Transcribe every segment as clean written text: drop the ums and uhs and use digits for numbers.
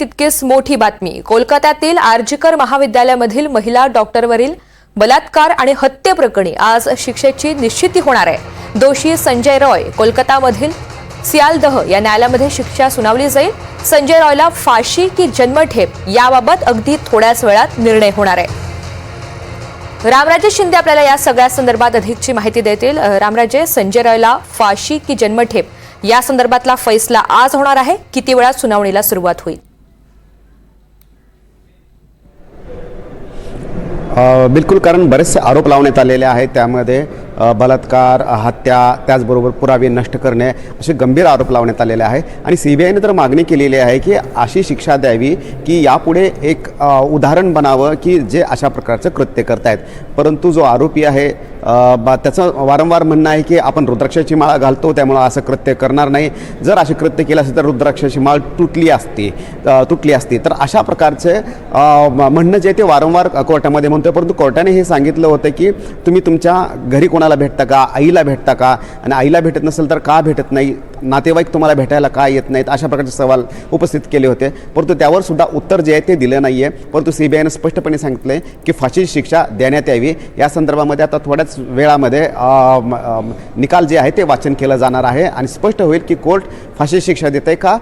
तितकीच मोठी बातमी कोलकात्यातील आरजीकर महाविद्यालयामधील महिला डॉक्टरवरील बलात्कार आणि हत्येप्रकरणी आज शिक्षेची निश्चिती होणार आहे। दोषी संजय रॉय कोलकातामधील सियालदह या न्यायालयामध्ये शिक्षा सुनावली जाईल। संजय रॉयला फाशी की जन्मठेप याबाबत अगदी थोड्याच वेळात निर्णय होणार आहे। रामराजे शिंदे आपल्याला या सगळ्या संदर्भात अधिकची माहिती देतील। रामराजे, संजय रॉयला फाशी की जन्मठेप या संदर्भातला फैसला आज होणार आहे। किती वेळात सुनावणीला सुरुवात होईल? बिलकुल, कारण बरेचसे आरोप लावण्यात आलेले आहेत। त्यामध्ये बलात्कार, हत्या, त्याचबरोबर पुरावे नष्ट करणे असे गंभीर आरोप लावण्यात आलेले आहे। आणि सीबीआयने तर मागणी केलेली आहे की अशी शिक्षा द्यावी की यापुढे एक उदाहरण बनावं की जे अशा प्रकारचं कृत्य करतायत। परंतु जो आरोपी आहे त्याचं वारंवार म्हणणं आहे की आपण रुद्राक्षाची माळ घालतो, त्यामुळे असं कृत्य करणार नाही। जर असे कृत्य केलं असेल तर रुद्राक्षाची माळ तुटली असती। तर अशा प्रकारचे म्हणणं जे ते वारंवार कोर्टामध्ये म्हणतो। परंतु कोर्टाने हे सांगितलं होतं की तुम्ही तुमच्या घरी कोणाला भेटता का, आईला भेटता का, आणि आईला भेटत नसेल तर का भेटत नाही, नातेवाईक तुम्हाला भेटायला का येत नाहीत, अशा प्रकारचे सवाल उपस्थित केले होते। परंतु त्यावर सुद्धा उत्तर जे आहे ते दिलं नाही आहे। परंतु सीबीआयने स्पष्टपणे सांगितलं आहे की फाशीची शिक्षा देण्यात यावी। या संदर्भामध्ये आता थोड्याच वेळामध्ये निकाल जे आहे ते वाचन केलं जाणार आहे आणि स्पष्ट होईल की कोर्ट फाशीची शिक्षा देते का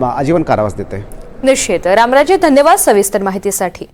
आजीवन कारावास देते। निश्चित। रामराजे, धन्यवाद सविस्तर माहितीसाठी।